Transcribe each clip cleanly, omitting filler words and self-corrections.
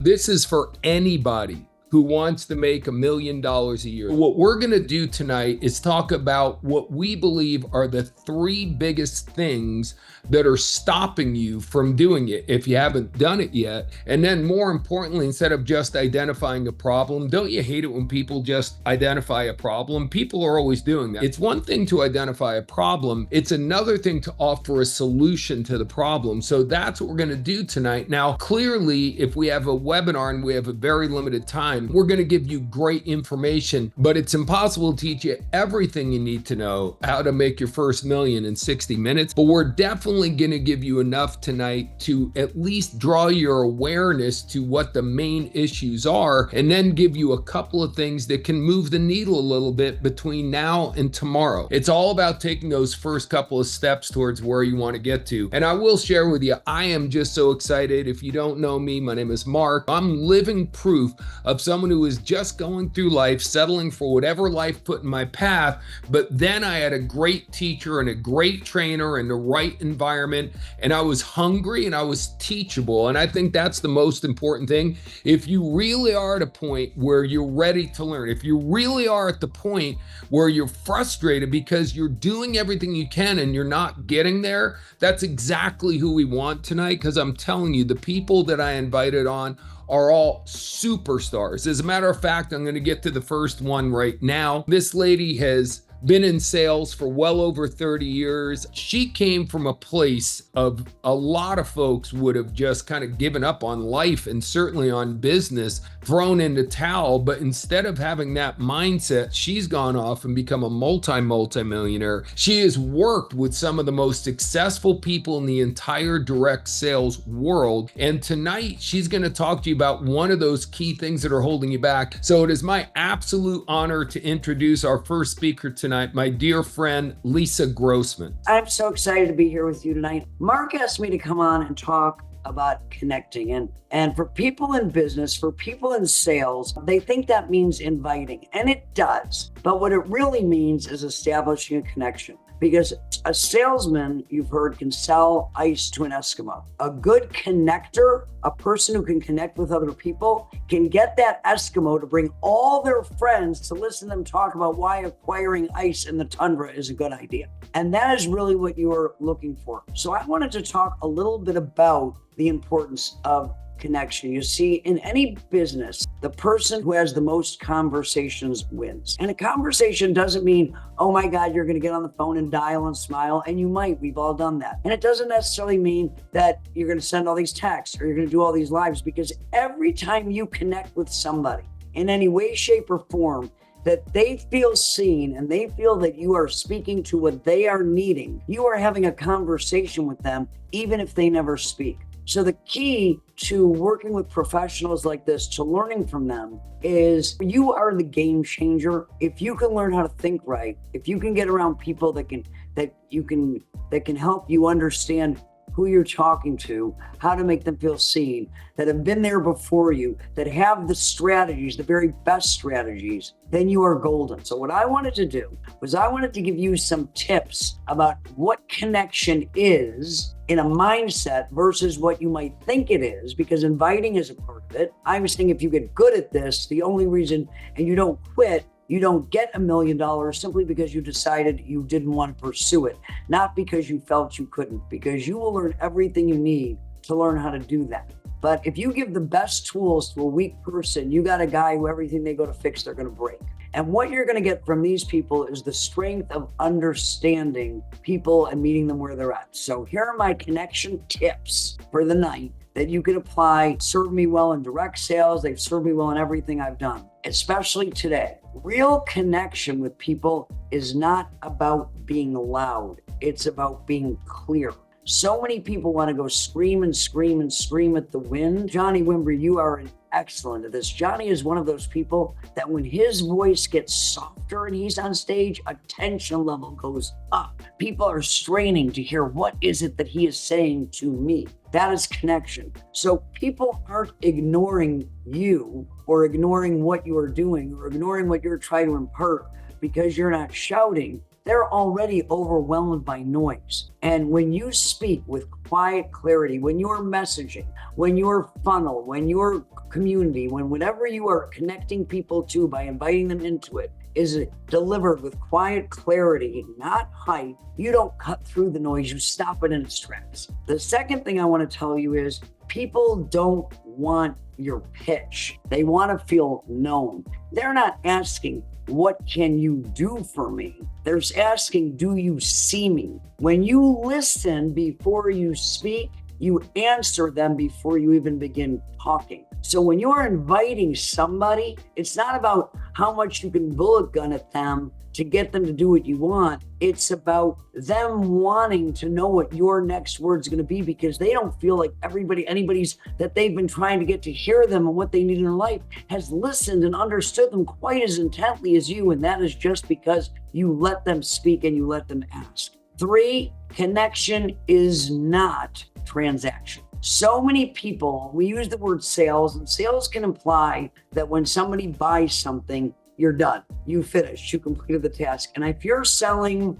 This is for anybody who wants to make $1 million a year. What we're going to do tonight is talk about what we believe are the 3 biggest things that are stopping you from doing it if you haven't done it yet. And then more importantly, instead of just identifying a problem, don't you hate it when people just identify a problem? People are always doing that. It's one thing to identify a problem. It's another thing to offer a solution to the problem. So that's what we're going to do tonight. Now, clearly, if we have a webinar and we have a very limited time, we're going to give you great information, but it's impossible to teach you everything you need to know how to make your first million in 60 minutes. But we're definitely going to give you enough tonight to at least draw your awareness to what the main issues are, and then give you a couple of things that can move the needle a little bit between now and tomorrow. It's all about taking those first couple of steps towards where you want to get to. And I will share with you, I am just so excited. If you don't know me, my name is Mark. I'm living proof of someone who is just going through life, settling for whatever life put in my path. But then I had a great teacher and a great trainer and the right environment, and I was hungry and I was teachable. And I think that's the most important thing. If you really are at a point where you're ready to learn, if you really are at the point where you're frustrated because you're doing everything you can and you're not getting there, that's exactly who we want tonight. Because I'm telling you, the people that I invited on are all superstars. As a matter of fact, I'm going to get to the first one right now. This lady has been in sales for well over 30 years. She came from a place of a lot of folks would have just kind of given up on life and certainly on business, thrown in the towel. But instead of having that mindset, she's gone off and become a multi-millionaire. She has worked with some of the most successful people in the entire direct sales world. And tonight, she's going to talk to you about one of those key things that are holding you back. So it is my absolute honor to introduce our first speaker tonight, my dear friend, Lisa Grossmann. I'm so excited to be here with you tonight. Mark asked me to come on and talk about connecting. And for people in business, for people in sales, they think that means inviting, and it does. But what it really means is establishing a connection. Because a salesman, you've heard, can sell ice to an Eskimo. A good connector, a person who can connect with other people, can get that Eskimo to bring all their friends to listen to them talk about why acquiring ice in the tundra is a good idea. And that is really what you are looking for. So I wanted to talk a little bit about the importance of connection. You see, in any business, the person who has the most conversations wins. And a conversation doesn't mean, oh my God, you're going to get on the phone and dial and smile. And you might, we've all done that. And it doesn't necessarily mean that you're going to send all these texts or you're going to do all these lives, because every time you connect with somebody in any way, shape, or form, that they feel seen and they feel that you are speaking to what they are needing, you are having a conversation with them, even if they never speak. So the key to working with professionals like this, to learning from them, is you are the game changer. If you can learn how to think right, if you can get around people that can help you understand who you're talking to, how to make them feel seen, that have been there before you, that have the strategies, the very best strategies, then you are golden. So what I wanted to do was I wanted to give you some tips about what connection is in a mindset versus what you might think it is, because inviting is a part of it. I was thinking if you get good at this, the only reason, and you don't quit, you don't get $1 million simply because you decided you didn't want to pursue it, not because you felt you couldn't, because you will learn everything you need to learn how to do that. But if you give the best tools to a weak person, you got a guy who everything they go to fix, they're going to break. And what you're going to get from these people is the strength of understanding people and meeting them where they're at. So here are my connection tips for the night that you can apply. Served me well in direct sales. They've served me well in everything I've done, especially today. Real connection with people is not about being loud. It's about being clear. So many people want to go scream and scream and scream at the wind. Johnny Wimbrey, you are excellent at this. Johnny is one of those people that when his voice gets softer and he's on stage, attention level goes up. People are straining to hear what is it that he is saying to me. That is connection. So people aren't ignoring you or ignoring what you are doing or ignoring what you're trying to impart because you're not shouting. they're already overwhelmed by noise. And when you speak with quiet clarity, when you're messaging, when your funnel, when your community, when whatever you are connecting people to by inviting them into it is delivered with quiet clarity, not hype, you don't cut through the noise, you stop it in its tracks. The second thing I want to tell you is people don't want your pitch. They want to feel known. They're not asking, what can you do for me? They're asking, do you see me? When you listen before you speak, you answer them before you even begin talking. So when you're inviting somebody, it's not about how much you can bullet gun at them to get them to do what you want. It's about them wanting to know what your next word's going to be, because they don't feel like anybody's that they've been trying to get to hear them and what they need in their life has listened and understood them quite as intently as you. And that is just because you let them speak and you let them ask. 3, connection is not transaction. So many people, we use the word sales, and sales can imply that when somebody buys something, you're done. You finished. You completed the task. And if you're selling,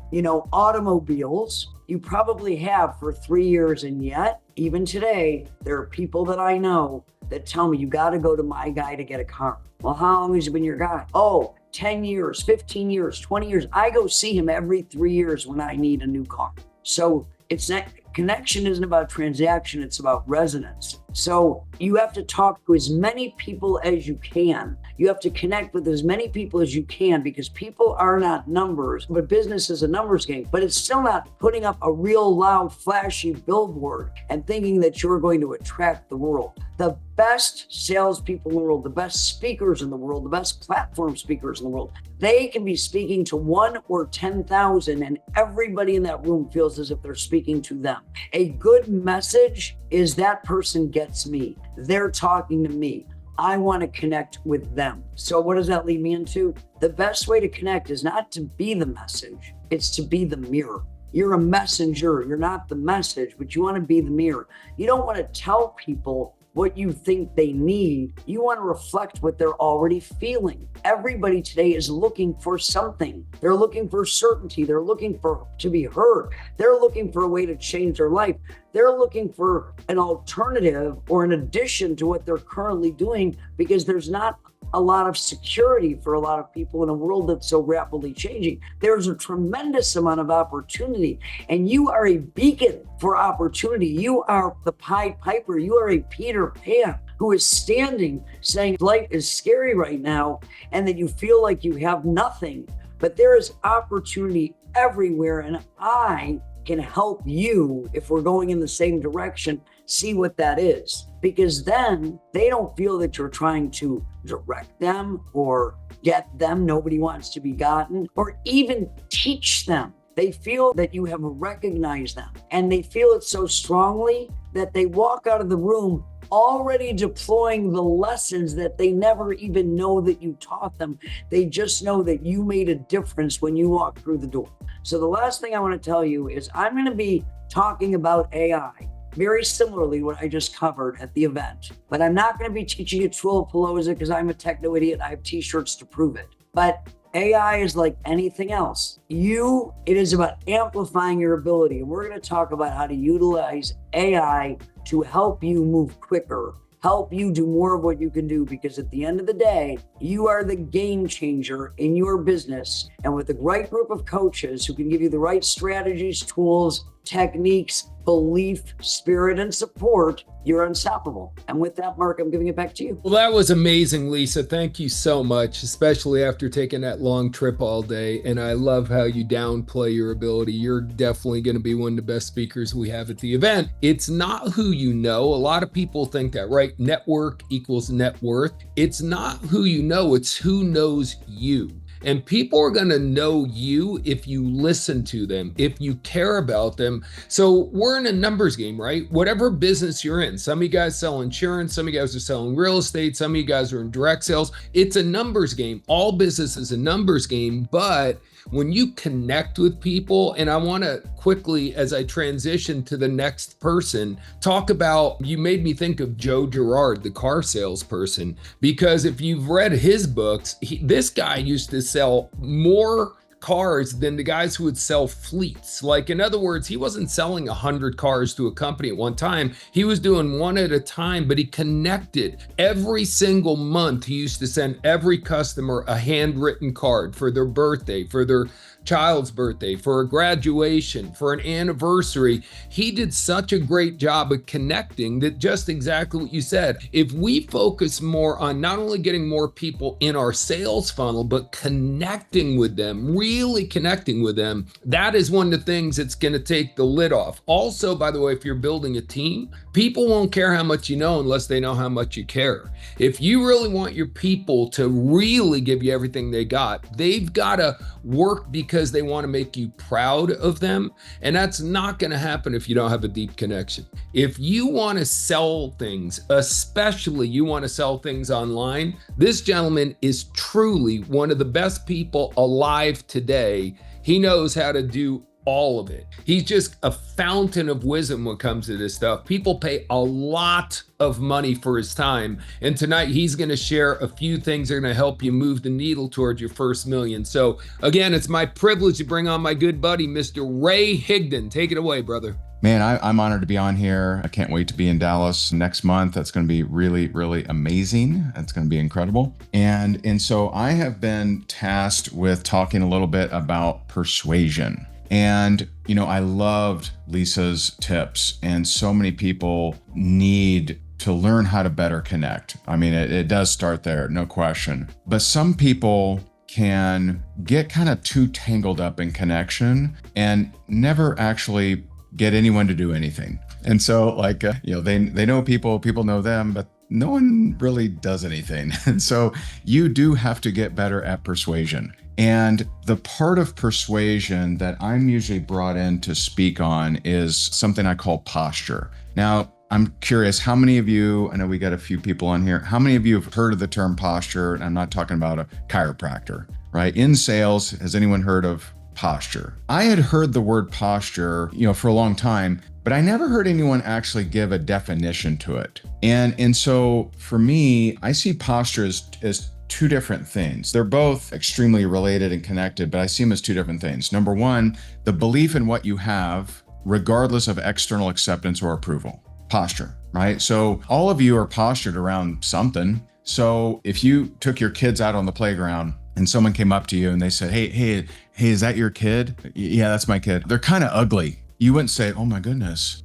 automobiles, you probably have for 3 years. And yet, even today, there are people that I know that tell me, you got to go to my guy to get a car. Well, how long has he been your guy? Oh, 10 years, 15 years, 20 years. I go see him every 3 years when I need a new car. So it's not, connection isn't about transaction, it's about resonance. So you have to talk to as many people as you can. You have to connect with as many people as you can, because people are not numbers, but business is a numbers game. But it's still not putting up a real loud, flashy billboard and thinking that you're going to attract the world. The best salespeople in the world, the best speakers in the world, the best platform speakers in the world, they can be speaking to 1 or 10,000 and everybody in that room feels as if they're speaking to them. A good message is that person gets me. They're talking to me. I want to connect with them. So what does that lead me into? The best way to connect is not to be the message, it's to be the mirror. You're a messenger. You're not the message, but you want to be the mirror. You don't want to tell people what you think they need. You want to reflect what they're already feeling. Everybody today is looking for something. They're looking for certainty. They're looking for to be heard. They're looking for a way to change their life. They're looking for an alternative or an addition to what they're currently doing, because there's not a lot of security for a lot of people in a world that's so rapidly changing. There's a tremendous amount of opportunity, and you are a beacon for opportunity. You are the Pied Piper. You are a Peter Pan who is standing saying life is scary right now and that you feel like you have nothing, but there is opportunity everywhere. And I can help you, if we're going in the same direction, see what that is. Because then they don't feel that you're trying to direct them or get them. Nobody wants to be gotten, or even teach them. They feel that you have recognized them, and they feel it so strongly that they walk out of the room already deploying the lessons that they never even know that you taught them. They just know that you made a difference when you walked through the door. So the last thing I want to tell you is I'm going to be talking about AI, very similarly what I just covered at the event. But I'm not going to be teaching you Twilopalooza because I'm a techno idiot. I have t-shirts to prove it. But AI is like anything else. It is about amplifying your ability. And we're going to talk about how to utilize AI to help you move quicker, help you do more of what you can do, because at the end of the day, you are the game changer in your business. And with the right group of coaches who can give you the right strategies, tools, techniques, belief, spirit, and support, you're unstoppable. And with that, Mark, I'm giving it back to you. Well, that was amazing, Lisa. Thank you so much, especially after taking that long trip all day. And I love how you downplay your ability. You're definitely going to be one of the best speakers we have at the event. It's not who you know. A lot of people think that, right? Network equals net worth. It's not who you know, it's who knows you. And people are going to know you if you listen to them, if you care about them. So we're in a numbers game, right? Whatever business you're in. Some of you guys sell insurance. Some of you guys are selling real estate. Some of you guys are in direct sales. It's a numbers game. All business is a numbers game. But when you connect with people, and I want to quickly, as I transition to the next person, talk about, you made me think of Joe Girard, the car salesperson, because if you've read his books, this guy used to sell more cars than the guys who would sell fleets. Like, in other words, he wasn't selling 100 cars to a company at one time. He was doing one at a time, but he connected. Every single month, he used to send every customer a handwritten card for their birthday, for their child's birthday, for a graduation, for an anniversary. He did such a great job of connecting that just exactly what you said. If we focus more on not only getting more people in our sales funnel, but connecting with them, really connecting with them, that is one of the things that's going to take the lid off. Also, by the way, if you're building a team, people won't care how much you know unless they know how much you care. If you really want your people to really give you everything they got, they've got to work because they want to make you proud of them. And that's not going to happen if you don't have a deep connection. If you want to sell things, especially you want to sell things online, this gentleman is truly one of the best people alive today. He knows how to do all of it. He's just a fountain of wisdom when it comes to this stuff. People pay a lot of money for his time. And tonight he's going to share a few things that are going to help you move the needle towards your first million. So again, it's my privilege to bring on my good buddy, Mr. Ray Higdon. Take it away, brother. Man, I'm honored to be on here. I can't wait to be in Dallas next month. That's going to be really, really amazing. That's going to be incredible. And so I have been tasked with talking a little bit about persuasion. And, I loved Lisa's tips, and so many people need to learn how to better connect. I mean, it does start there, no question. But some people can get kind of too tangled up in connection and never actually get anyone to do anything. And so they know people know them, but no one really does anything. And so you do have to get better at persuasion. And the part of persuasion that I'm usually brought in to speak on is something I call posture. Now, I'm curious, how many of you, I know we got a few people on here, how many of you have heard of the term posture? And I'm not talking about a chiropractor, right? In sales, has anyone heard of posture? I had heard the word posture, for a long time, but I never heard anyone actually give a definition to it. And so for me, I see posture as two different things. They're both extremely related and connected, but I see them as two different things. Number one, the belief in what you have, regardless of external acceptance or approval. Posture, right? So all of you are postured around something. So if you took your kids out on the playground and someone came up to you and they said, hey, is that your kid? Yeah, that's my kid. They're kind of ugly. You wouldn't say, oh my goodness,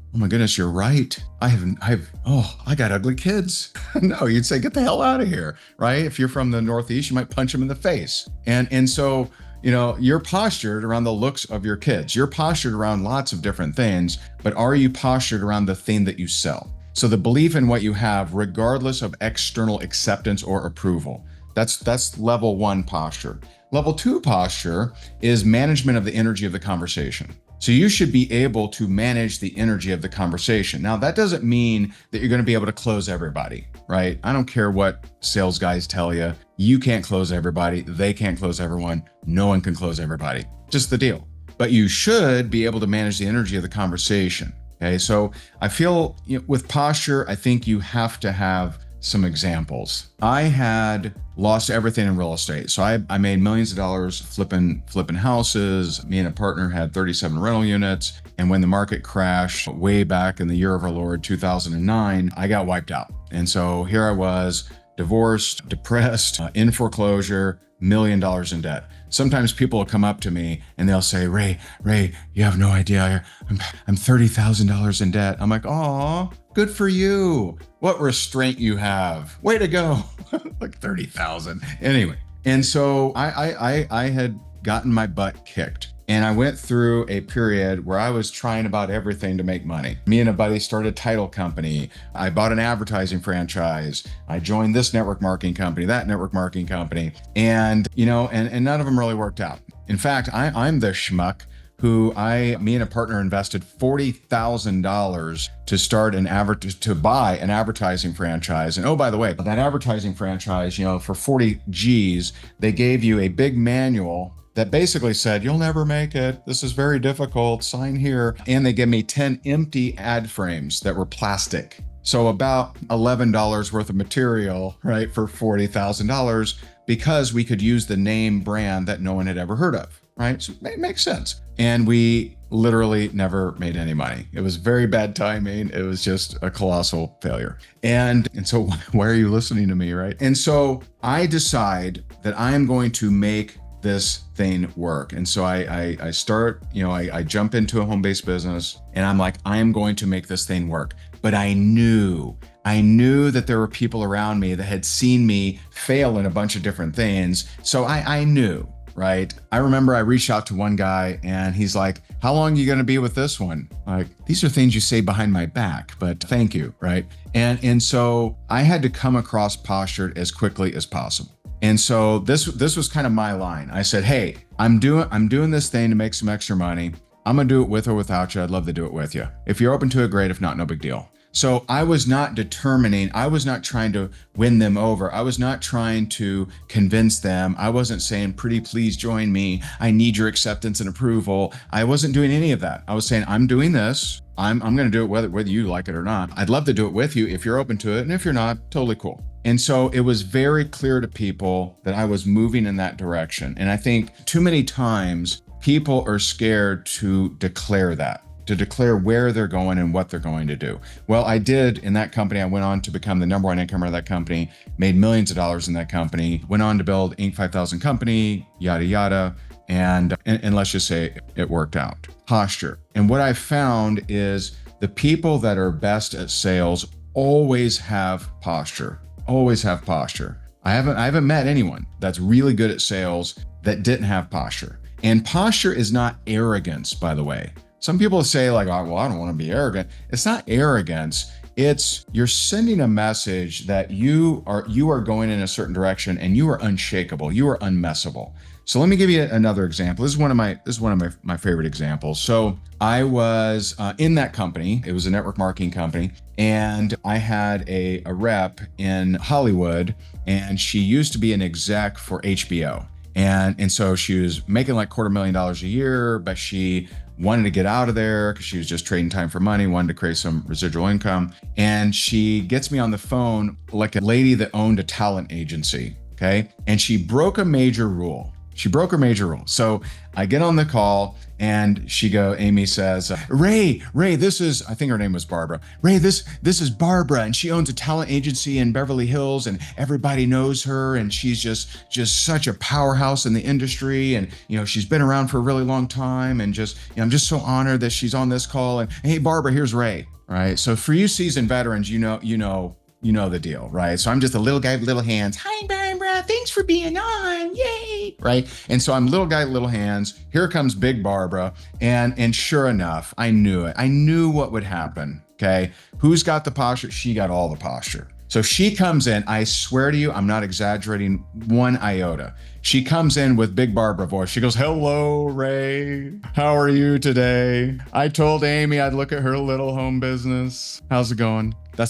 you're right. I got ugly kids. No, you'd say, get the hell out of here, right? If you're from the Northeast, you might punch them in the face. And so, you're postured around the looks of your kids. You're postured around lots of different things, but are you postured around the thing that you sell? So the belief in what you have, regardless of external acceptance or approval, that's level one posture. Level two posture is management of the energy of the conversation. So you should be able to manage the energy of the conversation. Now, that doesn't mean that you're going to be able to close everybody, right? I don't care what sales guys tell you. You can't close everybody. They can't close everyone. No one can close everybody. Just the deal. But you should be able to manage the energy of the conversation. Okay. So I feel with posture, I think you have to have some examples. I had lost everything in real estate. So I made millions of dollars flipping houses. Me and a partner had 37 rental units. And when the market crashed way back in the year of our Lord, 2009, I got wiped out. And so here I was, divorced, depressed, in foreclosure, $1 million in debt. Sometimes people will come up to me and they'll say, Ray, you have no idea. I'm $30,000 in debt. I'm like, aw, good for you. What restraint you have. Way to go. Like 30,000. Anyway. And so I had gotten my butt kicked. And I went through a period where I was trying about everything to make money. Me and a buddy started a title company. I bought an advertising franchise. I joined this network marketing company, that network marketing company. And, and none of them really worked out. In fact, I'm the schmuck who me and a partner invested $40,000 to buy an advertising franchise. And oh, by the way, that advertising franchise, for 40 G's, they gave you a big manual that basically said, you'll never make it. This is very difficult. Sign here. And they gave me 10 empty ad frames that were plastic. So about $11 worth of material, right, for $40,000 because we could use the name brand that no one had ever heard of. right? So it makes sense. And we literally never made any money. It was very bad timing. It was just a colossal failure. And so why are you listening to me, right? And so I decide that I am going to make this thing work. And so I start, I jump into a home-based business and I'm like, I am going to make this thing work. But I knew that there were people around me that had seen me fail in a bunch of different things. So I knew, right? I remember I reached out to one guy and he's like, how long are you going to be with this one? Like, these are things you say behind my back, but thank you, right? And so I had to come across postured as quickly as possible. And so this was kind of my line. I said, hey, I'm doing this thing to make some extra money. I'm going to do it with or without you. I'd love to do it with you. If you're open to it, great. If not, no big deal. So I was not trying to win them over. I was not trying to convince them. I wasn't saying, pretty please join me. I need your acceptance and approval. I wasn't doing any of that. I was saying, I'm doing this. I'm going to do it whether you like it or not. I'd love to do it with you if you're open to it. And if you're not, totally cool. And so it was very clear to people that I was moving in that direction. And I think too many times people are scared to declare where they're going and what they're going to do. Well, I did in that company. I went on to become the number one incomer of that company, made millions of dollars in that company, went on to build Inc. 5000 company, yada, yada. And let's just say it worked out. Posture. And what I found is the people that are best at sales always have posture. Always have posture. I haven't met anyone that's really good at sales that didn't have posture. And posture is not arrogance, by the way. Some people say like, oh, well, I don't want to be arrogant. It's not arrogance. It's you're sending a message that you are going in a certain direction and you are unshakable. You are unmessable. So let me give you another example. This is one of my favorite examples. So I was in that company. It was a network marketing company. And I had a rep in Hollywood, and she used to be an exec for HBO. And so she was making like $250,000 a year, but she wanted to get out of there because she was just trading time for money, wanted to create some residual income. And she gets me on the phone like a lady that owned a talent agency, okay? And she broke a major rule. So I get on the call and Amy says, Ray, this is, I think her name was Barbara. Ray, this is Barbara, and she owns a talent agency in Beverly Hills and everybody knows her. And she's just such a powerhouse in the industry. And, she's been around for a really long time. And I'm just so honored that she's on this call. And hey, Barbara, here's Ray, right? So for you seasoned veterans, you know the deal, right? So I'm just a little guy with little hands. Hi, Barbara. Thanks for being on. Yay. Right. And so I'm little guy with little hands. Here comes big Barbara. And sure enough, I knew it. I knew what would happen. Okay. Who's got the posture? She got all the posture. So she comes in. I swear to you, I'm not exaggerating one iota. She comes in with big Barbara voice. She goes, hello, Ray. How are you today? I told Amy I'd look at her little home business. How's it going? I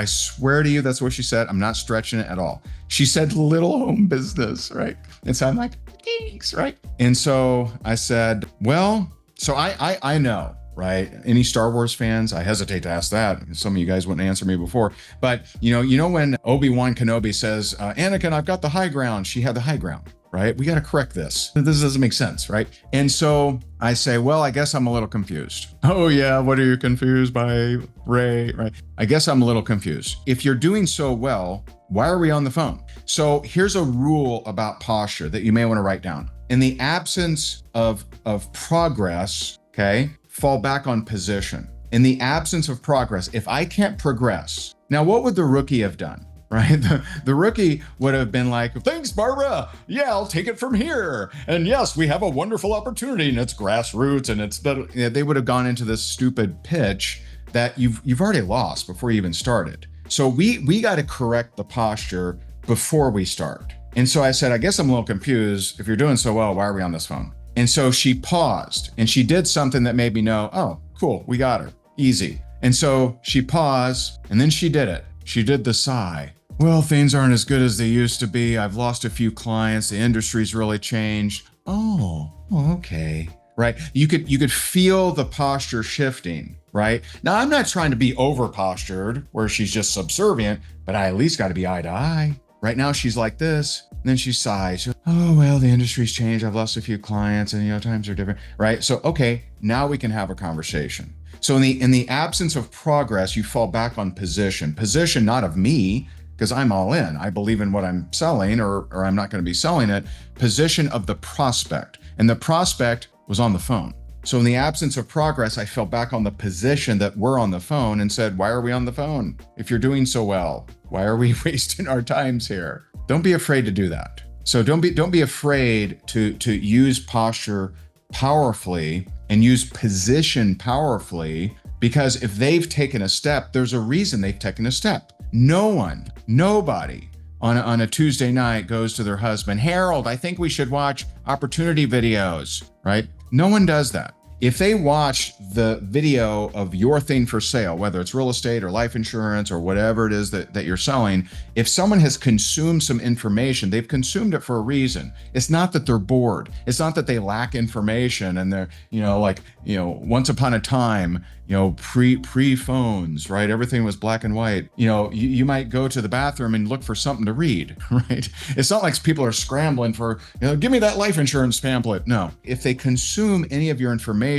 swear to you, that's what she said. I'm not stretching it at all. She said little home business, right? And so I'm like, thanks, right? And so I said, well, so I know, right? Any Star Wars fans? I hesitate to ask that. Some of you guys wouldn't answer me before. But you know when Obi-Wan Kenobi says, Anakin, I've got the high ground. She had the high ground, right? We got to correct this. This doesn't make sense, right? And so I say, well, I guess I'm a little confused. Oh yeah, what are you confused by, Ray? Right? I guess I'm a little confused. If you're doing so well, why are we on the phone? So here's a rule about posture that you may want to write down. In the absence of progress, okay, fall back on position. In the absence of progress, if I can't progress, now what would the rookie have done? Right? The rookie would have been like, thanks, Barbara. Yeah, I'll take it from here. And yes, we have a wonderful opportunity and it's grassroots and it's better. They would have gone into this stupid pitch that you've already lost before you even started. So we got to correct the posture before we start. And so I said, I guess I'm a little confused. If you're doing so well, why are we on this phone? And so she paused and she did something that made me know, oh, cool, we got her. Easy. And so she paused and then she did it. She did the sigh. Well, things aren't as good as they used to be. I've lost a few clients. The industry's really changed. Oh, okay. Right? You could feel the posture shifting, right? Now, I'm not trying to be over postured where she's just subservient, but I at least got to be eye to eye, Right now she's like this, and then she sighs. She goes, oh, well, the industry's changed. I've lost a few clients and, times are different, right? So, okay, now we can have a conversation. So in the absence of progress, you fall back on position not of me, because I'm all in. I believe in what I'm selling or I'm not going to be selling it. Position of the prospect. And the prospect was on the phone. So in the absence of progress, I fell back on the position that we're on the phone and said, why are we on the phone? If you're doing so well, why are we wasting our times here? Don't be afraid to do that. So don't be afraid to use posture powerfully and use position powerfully, because if they've taken a step, there's a reason they've taken a step. Nobody on a Tuesday night goes to their husband, Harold, I think we should watch opportunity videos, right? No one does that. If they watch the video of your thing for sale, whether it's real estate or life insurance or whatever it is that you're selling, if someone has consumed some information, they've consumed it for a reason. It's not that they're bored. It's not that they lack information and they're, once upon a time, pre phones, right? Everything was black and white. You might go to the bathroom and look for something to read, right? It's not like people are scrambling for, give me that life insurance pamphlet. No, if they consume any of your information,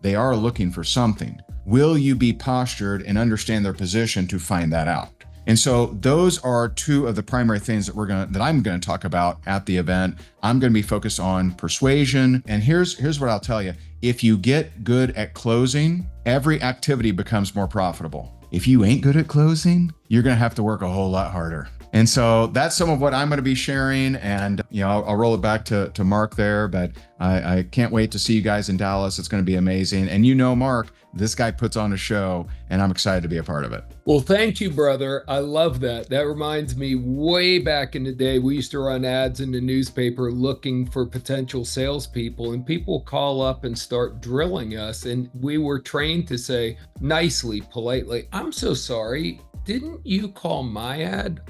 they are looking for something. Will you be postured and understand their position to find that out? And so those are two of the primary things that I'm going to talk about at the event. I'm going to be focused on persuasion. And here's what I'll tell you. If you get good at closing, every activity becomes more profitable. If you ain't good at closing, you're going to have to work a whole lot harder. And so that's some of what I'm going to be sharing. And, I'll roll it back to Marc there, but I can't wait to see you guys in Dallas. It's going to be amazing. And Marc, this guy puts on a show and I'm excited to be a part of it. Well, thank you, brother. I love that. That reminds me, way back in the day, we used to run ads in the newspaper looking for potential salespeople, and people call up and start drilling us. And we were trained to say nicely, politely, I'm so sorry. Didn't you call my ad?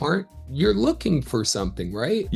You're looking for something, right?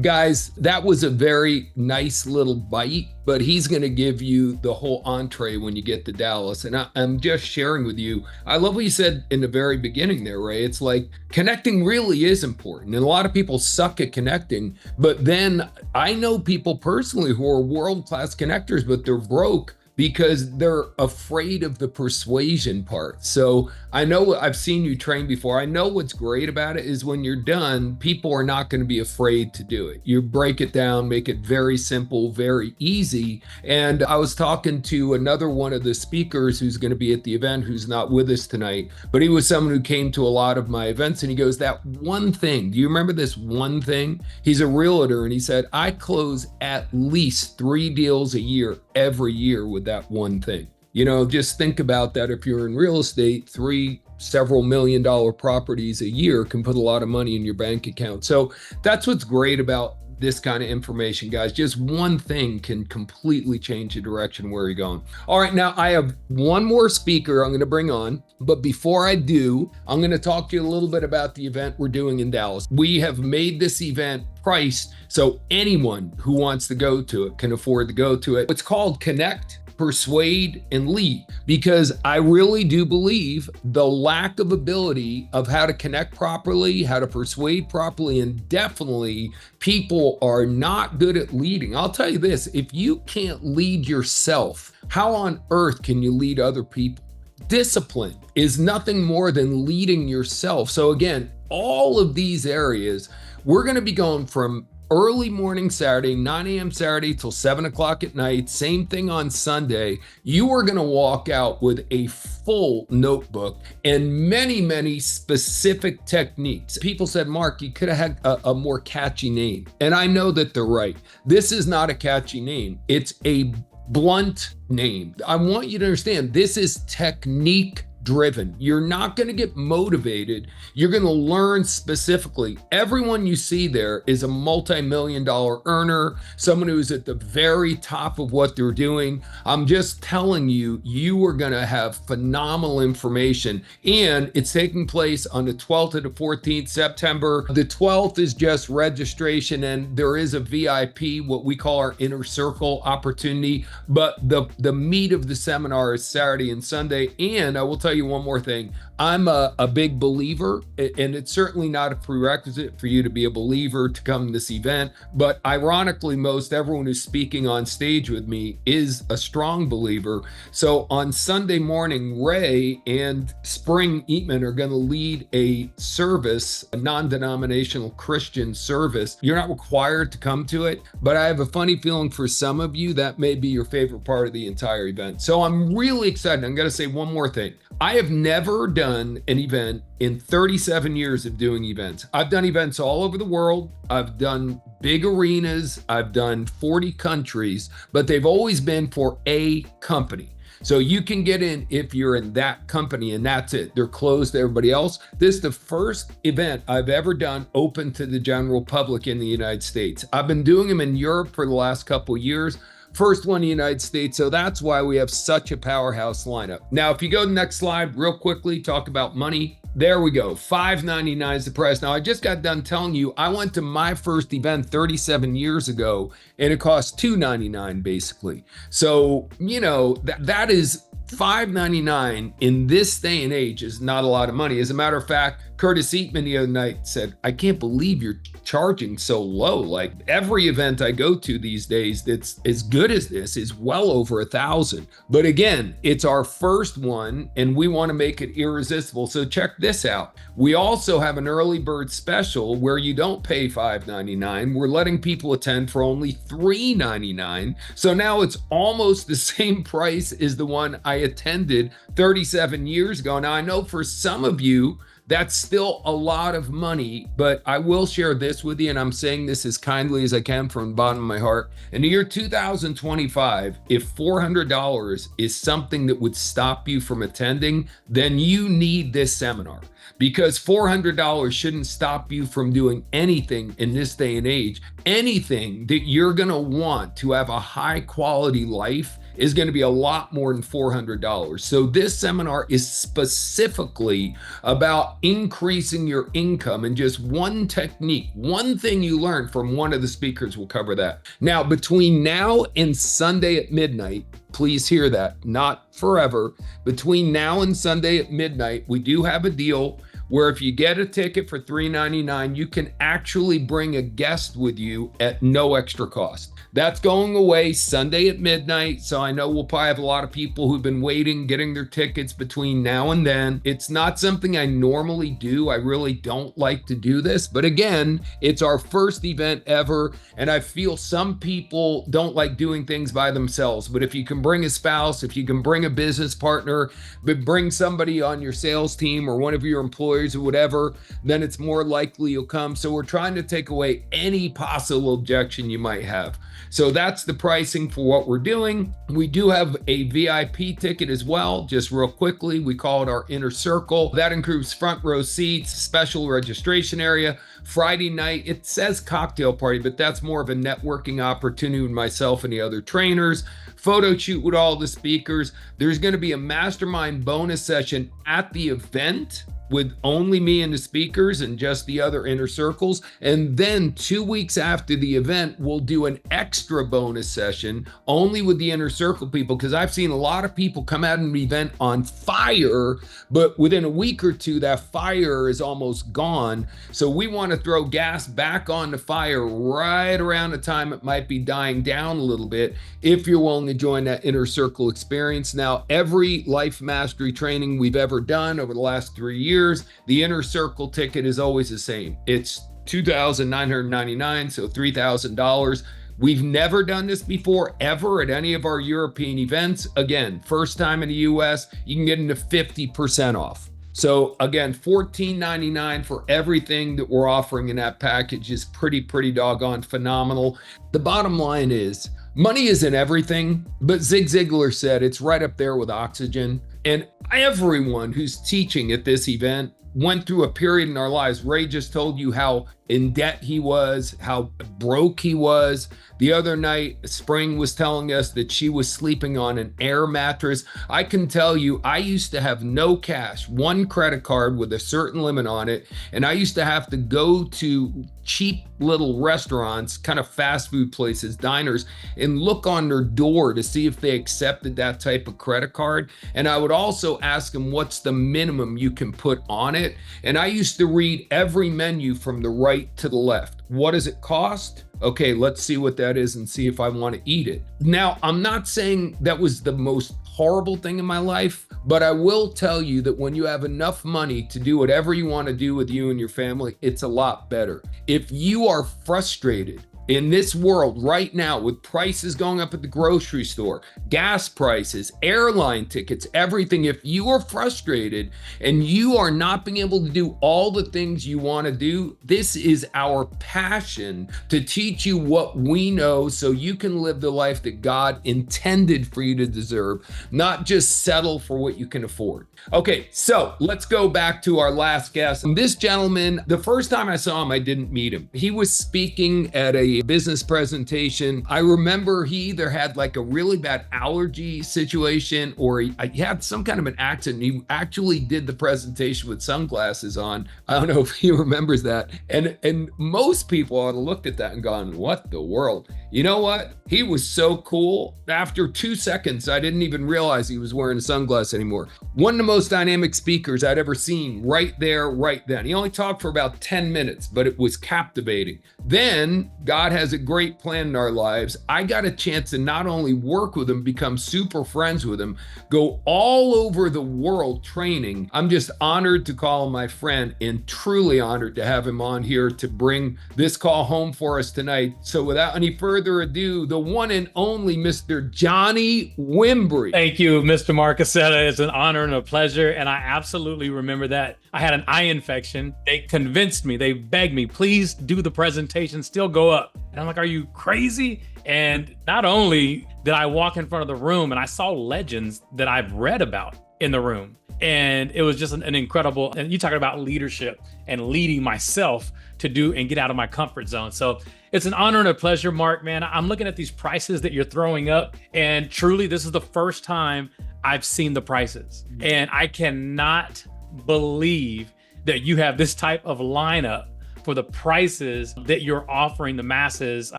Guys, that was a very nice little bite, but he's going to give you the whole entree when you get to Dallas. And I'm just sharing with you. I love what you said in the very beginning there, Ray. It's like connecting really is important. And a lot of people suck at connecting, but then I know people personally who are world-class connectors, but they're broke because they're afraid of the persuasion part. So I know I've seen you train before. I know what's great about it is when you're done, people are not going to be afraid to do it. You break it down, make it very simple, very easy. And I was talking to another one of the speakers who's going to be at the event, who's not with us tonight, but he was someone who came to a lot of my events, and he goes, that one thing, do you remember this one thing? He's a realtor, and he said, I close at least 3 deals a year, every year with that one thing. Just think about that. If you're in real estate, 3 several $million properties a year can put a lot of money in your bank account. So that's what's great about this kind of information, guys. Just one thing can completely change the direction where you're going. All right, now I have one more speaker I'm going to bring on, but before I do, I'm going to talk to you a little bit about the event we're doing in Dallas. We have made this event priced so anyone who wants to go to it can afford to go to it. It's called Connect, Persuade, and Lead, because I really do believe the lack of ability of how to connect properly, how to persuade properly, and definitely people are not good at leading. I'll tell you this, if you can't lead yourself, how on earth can you lead other people? Discipline is nothing more than leading yourself. So again, all of these areas, we're going to be going from early morning Saturday, 9 a.m. Saturday till 7 o'clock at night. Same thing on Sunday. You are going to walk out with a full notebook and many, many specific techniques. People said, Marc, you could have had a more catchy name. And I know that they're right. This is not a catchy name. It's a blunt name. I want you to understand this is technique driven. You're not going to get motivated. You're going to learn specifically. Everyone you see there is a multi-million-dollar earner, someone who's at the very top of what they're doing. I'm just telling you, you are going to have phenomenal information. And it's taking place on the 12th to the 14th September. The 12th is just registration, and there is a VIP, what we call our inner circle opportunity. But the meat of the seminar is Saturday and Sunday. And I will tell you you one more thing. I'm a big believer, and it's certainly not a prerequisite for you to be a believer to come to this event. But ironically, most everyone who's speaking on stage with me is a strong believer. So on Sunday morning, Ray and Spring Eatman are going to lead a service, a non-denominational Christian service. You're not required to come to it, but I have a funny feeling for some of you that may be your favorite part of the entire event. So I'm really excited. I'm going to say one more thing. I have never done an event in 37 years of doing events. I've done events all over the world. I've done big arenas. I've done 40 countries, but they've always been for a company. So you can get in if you're in that company, and that's it. They're closed to everybody else. This is the first event I've ever done open to the general public in the United States. I've been doing them in Europe for the last couple of years. First one in the United States. So that's why we have such a powerhouse lineup. Now, if you go to the next slide real quickly, talk about money. There we go. $5.99 is the price. Now, I just got done telling you, I went to my first event 37 years ago, and it cost $2.99 basically. So, that is $5.99 in this day and age is not a lot of money. As a matter of fact, Curtis Eatman the other night said, I can't believe you're charging so low. Like every event I go to these days that's as good as this is well over $1,000. But again, it's our first one and we want to make it irresistible. So check this out. We also have an early bird special where you don't pay $5.99. We're letting people attend for only $3.99. So now it's almost the same price as the one I attended 37 years ago. Now I know for some of you, that's still a lot of money, but I will share this with you, and I'm saying this as kindly as I can from the bottom of my heart. In the year 2025, if $400 is something that would stop you from attending, then you need this seminar. Because $400 shouldn't stop you from doing anything in this day and age. Anything that you're going to want to have a high quality life is going to be a lot more than $400. So this seminar is specifically about increasing your income, and just one technique, one thing you learn from one of the speakers will cover that. Now, between now and Sunday at midnight, please hear that, not forever. Between now and Sunday at midnight, we do have a deal where if you get a ticket for $3.99, you can actually bring a guest with you at no extra cost. That's going away Sunday at midnight. So I know we'll probably have a lot of people who've been waiting, getting their tickets between now and then. It's not something I normally do. I really don't like to do this. But again, it's our first event ever. And I feel some people don't like doing things by themselves. But if you can bring a spouse, if you can bring a business partner, but bring somebody on your sales team or one of your employees or whatever, then it's more likely you'll come. So we're trying to take away any possible objection you might have. So that's the pricing for what we're doing. We do have a VIP ticket as well. Just real quickly, we call it our inner circle. That includes front row seats, special registration area. Friday night, it says cocktail party, but that's more of a networking opportunity with myself and the other trainers. Photo shoot with all the speakers. There's going to be a mastermind bonus session at the event with only me and the speakers and just the other inner circles. And then 2 weeks after the event, we'll do an extra bonus session only with the inner circle people, because I've seen a lot of people come out of the event on fire, but within a week or two, that fire is almost gone. So we want to throw gas back on the fire right around the time it might be dying down a little bit, if you're willing to join that inner circle experience. Now, every life mastery training we've ever done over the last 3 years, the inner circle ticket is always the same. It's $2,999, so $3,000. We've never done this before, ever, at any of our European events. Again, first time in the US, you can get into 50% off. So again, $14.99 for everything that we're offering in that package is pretty doggone phenomenal. The bottom line is, money isn't everything, but Zig Ziglar said it's right up there with oxygen. And everyone who's teaching at this event went through a period in our lives. Ray just told you how in debt he was, how broke he was. The other night, Spring was telling us that she was sleeping on an air mattress. I can tell you, I used to have no cash, one credit card with a certain limit on it, and I used to have to go to cheap little restaurants, kind of fast food places, diners, and look on their door to see if they accepted that type of credit card. And I would also ask them, what's the minimum you can put on it? And I used to read every menu from the right to the left. What does it cost? Okay, let's see what that is and see if I want to eat it. Now, I'm not saying that was the most horrible thing in my life, but I will tell you that when you have enough money to do whatever you want to do with you and your family, it's a lot better. If you are frustrated in this world right now with prices going up at the grocery store, gas prices, airline tickets, everything, if you are frustrated and you are not being able to do all the things you want to do, this is our passion to teach you what we know so you can live the life that God intended for you to deserve, not just settle for what you can afford. Okay, so let's go back to our last guest. This gentleman, the first time I saw him, I didn't meet him. He was speaking at a business presentation. I remember he either had like a really bad allergy situation or he had some kind of an accident. He actually did the presentation with sunglasses on. I don't know if he remembers that. And most people ought to looked at that and gone, what the world? You know what? He was so cool. After 2 seconds, I didn't even realize he was wearing sunglasses anymore. One of the most dynamic speakers I'd ever seen right there, right then. He only talked for about 10 minutes, but it was captivating. Then God has a great plan in our lives. I got a chance to not only work with him, become super friends with him, go all over the world training. I'm just honored to call him my friend and truly honored to have him on here to bring this call home for us tonight. So without any further ado, the one and only Mr. Johnny Wimbrey. Thank you, Mr. Marc Accetta. It's an honor and a pleasure. And I absolutely remember that. I had an eye infection. They convinced me, they begged me, please do the presentation, still go up. And I'm like, are you crazy? And not only did I walk in front of the room and I saw legends that I've read about in the room. And it was just an incredible, and you talking about leadership and leading myself to do and get out of my comfort zone. So it's an honor and a pleasure, Mark, man. I'm looking at these prices that you're throwing up, and truly this is the first time I've seen the prices. And I cannot believe that you have this type of lineup for the prices that you're offering the masses.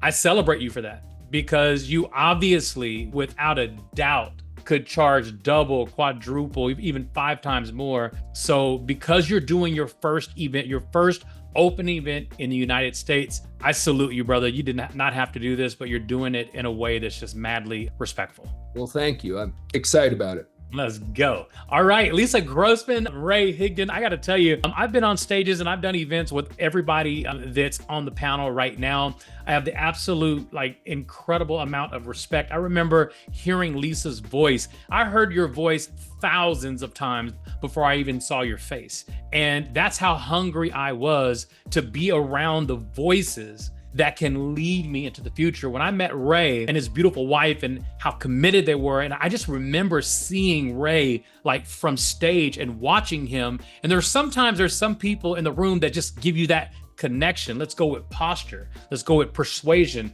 I celebrate you for that because you obviously, without a doubt, could charge double, quadruple, even 5 times more. So because you're doing your first event, your first open event in the United States, I salute you, brother. You did not have to do this, but you're doing it in a way that's just madly respectful. Well, thank you. I'm excited about it. Let's go. All right, Lisa Grossmann, Ray Higdon. I got to tell you, I've been on stages and I've done events with everybody that's on the panel right now. I have the absolute, incredible amount of respect. I remember hearing Lisa's voice. I heard your voice thousands of times before I even saw your face. And that's how hungry I was to be around the voices that can lead me into the future. When I met Ray and his beautiful wife and how committed they were, and I just remember seeing Ray from stage and watching him. And there's some people in the room that just give you that connection. Let's go with posture. Let's go with persuasion.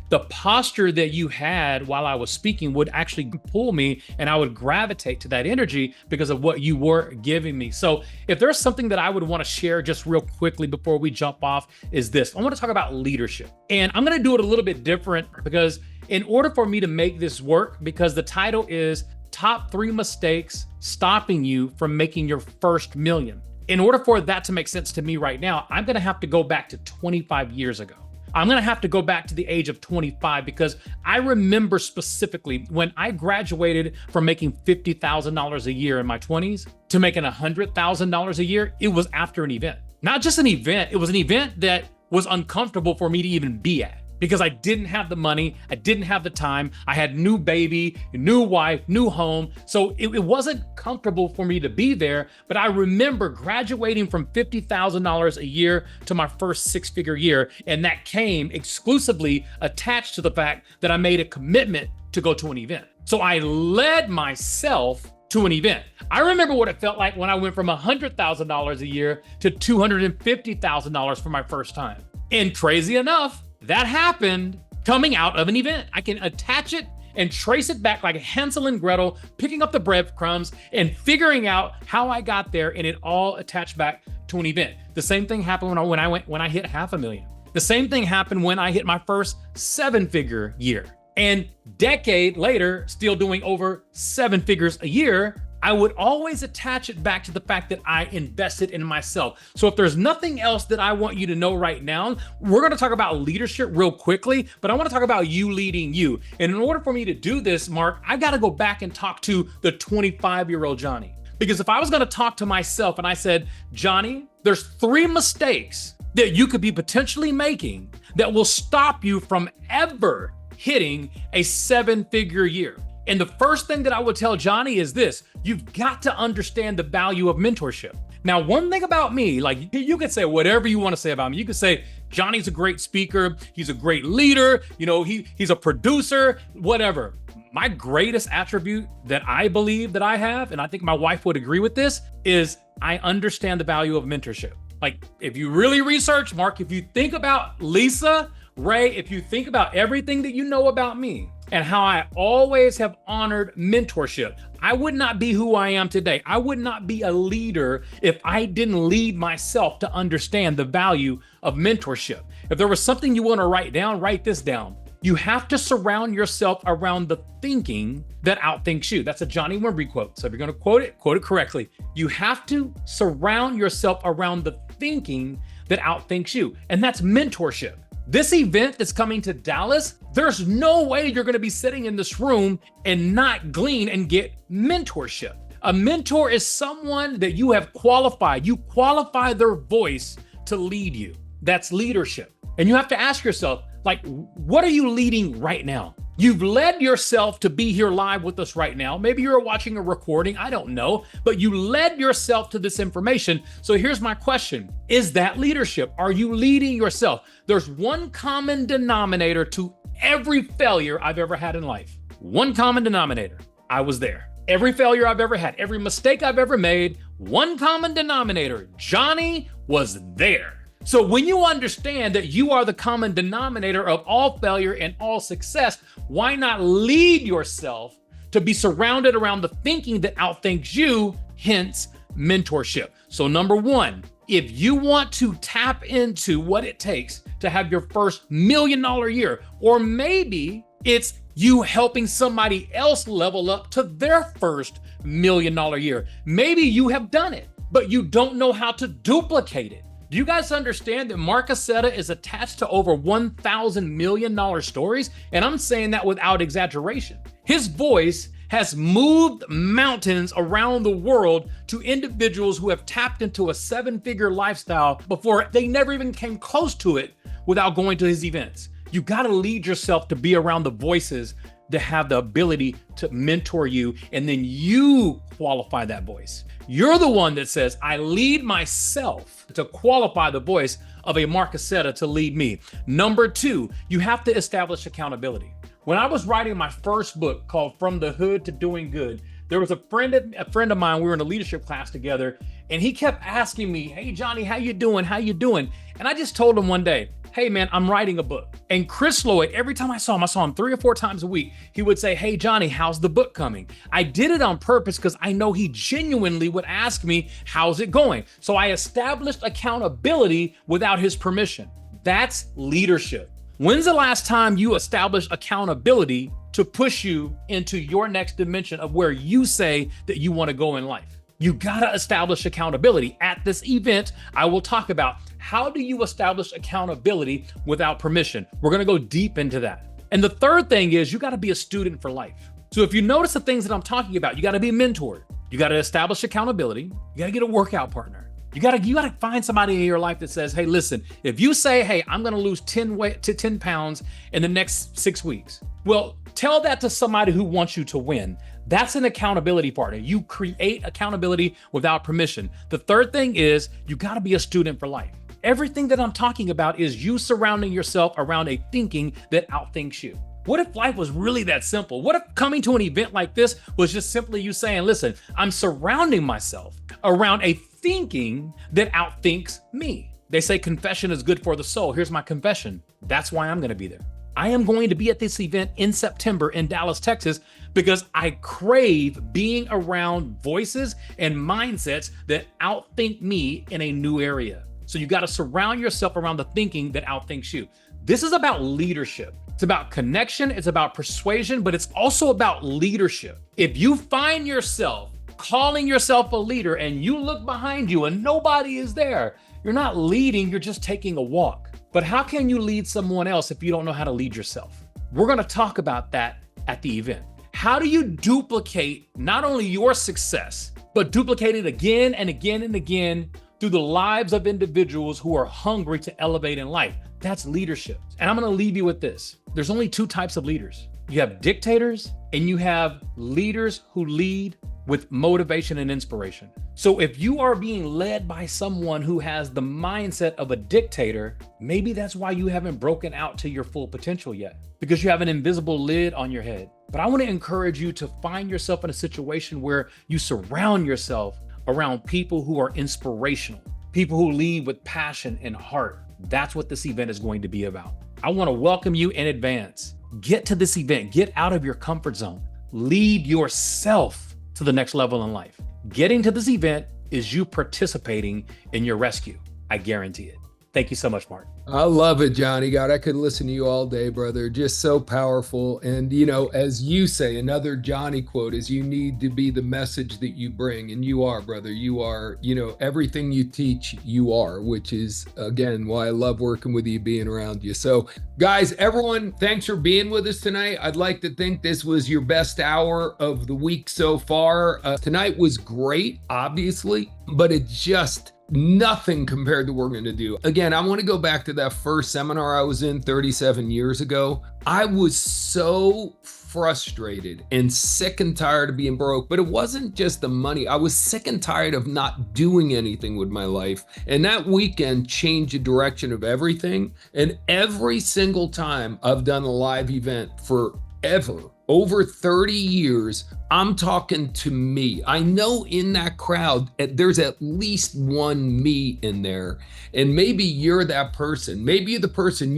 The posture that you had while I was speaking would actually pull me and I would gravitate to that energy because of what you were giving me. So if there's something that I would want to share just real quickly before we jump off is this. I want to talk about leadership. And I'm going to do it a little bit different because in order for me to make this work, because the title is Top 3 Mistakes Stopping You from Making Your First Million. In order for that to make sense to me right now, I'm going to have to go back to 25 years ago. I'm going to have to go back to the age of 25 because I remember specifically when I graduated from making $50,000 a year in my 20s to making $100,000 a year, it was after an event. Not just an event, it was an event that was uncomfortable for me to even be at. Because I didn't have the money, I didn't have the time, I had new baby, new wife, new home. So it wasn't comfortable for me to be there, but I remember graduating from $50,000 a year to my first 6-figure year. And that came exclusively attached to the fact that I made a commitment to go to an event. So I led myself to an event. I remember what it felt like when I went from $100,000 a year to $250,000 for my first time. And crazy enough, that happened coming out of an event. I can attach it and trace it back like Hansel and Gretel, picking up the breadcrumbs and figuring out how I got there, and it all attached back to an event. The same thing happened when I hit $500,000. The same thing happened when I hit my first 7-figure year. And decade later, still doing over 7 figures a year, I would always attach it back to the fact that I invested in myself. So if there's nothing else that I want you to know right now, we're going to talk about leadership real quickly, but I want to talk about you leading you. And in order for me to do this, Mark, I got to go back and talk to the 25-year-old Johnny. Because if I was going to talk to myself and I said, Johnny, there's 3 mistakes that you could be potentially making that will stop you from ever hitting a 7-figure year. And the first thing that I would tell Johnny is this: you've got to understand the value of mentorship. Now, one thing about me, like you could say whatever you want to say about me. You could say Johnny's a great speaker, he's a great leader, he's a producer, whatever. My greatest attribute that I believe that I have, and I think my wife would agree with this, is I understand the value of mentorship. Like if you really research, Mark, if you think about Lisa, Ray, if you think about everything that you know about me and how I always have honored mentorship, I would not be who I am today. I would not be a leader if I didn't lead myself to understand the value of mentorship. If there was something you want to write down, write this down. You have to surround yourself around the thinking that outthinks you. That's a Johnny Wimbrey quote. So if you're going to quote it correctly. You have to surround yourself around the thinking that outthinks you. And that's mentorship. This event that's coming to Dallas, there's no way you're going to be sitting in this room and not glean and get mentorship. A mentor is someone that you have qualified. You qualify their voice to lead you. That's leadership. And you have to ask yourself, like, what are you leading right now? You've led yourself to be here live with us right now. Maybe you're watching a recording, I don't know, but you led yourself to this information. So here's my question. Is that leadership? Are you leading yourself? There's one common denominator to every failure I've ever had in life. One common denominator. I was there. Every failure I've ever had, every mistake I've ever made, one common denominator. Johnny was there. So when you understand that you are the common denominator of all failure and all success, why not lead yourself to be surrounded around the thinking that outthinks you, hence mentorship. So number one, if you want to tap into what it takes to have your first $1 million year, or maybe it's you helping somebody else level up to their first $1 million year. Maybe you have done it, but you don't know how to duplicate it. Do you guys understand that Marc Accetta is attached to over 1,000 $1 million stories? And I'm saying that without exaggeration. His voice has moved mountains around the world to individuals who have tapped into a 7-figure lifestyle before they never even came close to it without going to his events. You got to lead yourself to be around the voices that have the ability to mentor you, and then you qualify that voice. You're the one that says, I lead myself to qualify the voice of a Marc Accetta to lead me. Number two, you have to establish accountability. When I was writing my first book called From the Hood to Doing Good, there was a friend of mine, we were in a leadership class together, and he kept asking me, hey, Johnny, how you doing? How you doing? And I just told him one day, hey man, I'm writing a book. And Chris Lloyd, every time I saw him 3 or 4 times a week, he would say, hey Johnny, how's the book coming? I did it on purpose because I know he genuinely would ask me, how's it going? So I established accountability without his permission. That's leadership. When's the last time you established accountability to push you into your next dimension of where you say that you want to go in life? You gotta establish accountability. At this event, I will talk about how do you establish accountability without permission. We're gonna go deep into that. And the third thing is you gotta be a student for life. So if you notice the things that I'm talking about, you gotta be mentored. You gotta establish accountability. You gotta get a workout partner. You gotta find somebody in your life that says, hey, listen, if you say, hey, I'm gonna lose 10 pounds in the next 6 weeks, well, tell that to somebody who wants you to win. That's an accountability partner. You create accountability without permission. The third thing is you gotta be a student for life. Everything that I'm talking about is you surrounding yourself around a thinking that outthinks you. What if life was really that simple? What if coming to an event like this was just simply you saying, listen, I'm surrounding myself around a thinking that outthinks me. They say confession is good for the soul. Here's my confession. That's why I'm going to be there. I am going to be at this event in September in Dallas, Texas, because I crave being around voices and mindsets that outthink me in a new area. So you got to surround yourself around the thinking that outthinks you. This is about leadership. It's about connection. It's about persuasion, but it's also about leadership. If you find yourself calling yourself a leader and you look behind you and nobody is there, you're not leading, you're just taking a walk. But how can you lead someone else if you don't know how to lead yourself? We're going to talk about that at the event. How do you duplicate not only your success, but duplicate it again and again and again through the lives of individuals who are hungry to elevate in life? That's leadership. And I'm going to leave you with this. There's only two types of leaders. You have dictators and you have leaders who lead with motivation and inspiration. So if you are being led by someone who has the mindset of a dictator, maybe that's why you haven't broken out to your full potential yet, because you have an invisible lid on your head. But I want to encourage you to find yourself in a situation where you surround yourself around people who are inspirational, people who lead with passion and heart. That's what this event is going to be about. I want to welcome you in advance. Get to this event, get out of your comfort zone, lead yourself to the next level in life. Getting to this event is you participating in your rescue. I guarantee it. Thank you so much, Mark. I love it, Johnny. God, I could listen to you all day, brother. Just so powerful. And, as you say, another Johnny quote is you need to be the message that you bring. And you are, brother. You are, everything you teach, you are, which is, again, why I love working with you, being around you. So, guys, everyone, thanks for being with us tonight. I'd like to think this was your best hour of the week so far. Tonight was great, obviously, but it just nothing compared to what we're going to do. Again, I want to go back to that first seminar I was in 37 years ago. I was so frustrated and sick and tired of being broke, but it wasn't just the money. I was sick and tired of not doing anything with my life. And that weekend changed the direction of everything. And every single time I've done a live event forever, over 30 years, I'm talking to me. I know in that crowd, there's at least one me in there. And maybe you're that person. Maybe you're the person,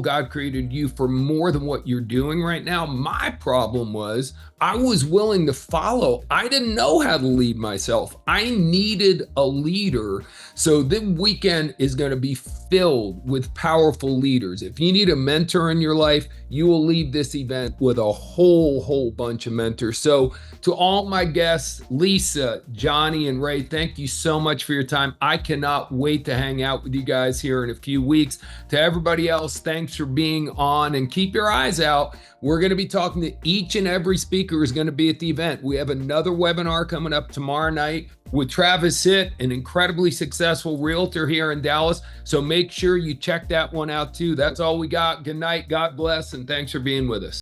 God created you for more than what you're doing right now. My problem was I was willing to follow. I didn't know how to lead myself. I needed a leader. So the weekend is going to be filled with powerful leaders. If you need a mentor in your life, you will leave this event with a whole bunch of mentors. So to all my guests, Lisa, Johnny, and Ray, thank you so much for your time. I cannot wait to hang out with you guys here in a few weeks. To everybody else, thanks for being on, and keep your eyes out. We're going to be talking to each and every speaker who's going to be at the event. We have another webinar coming up tomorrow night with Travis Hitt, an incredibly successful realtor here in Dallas. So make sure you check that one out too. That's all we got. Good night. God bless. And thanks for being with us.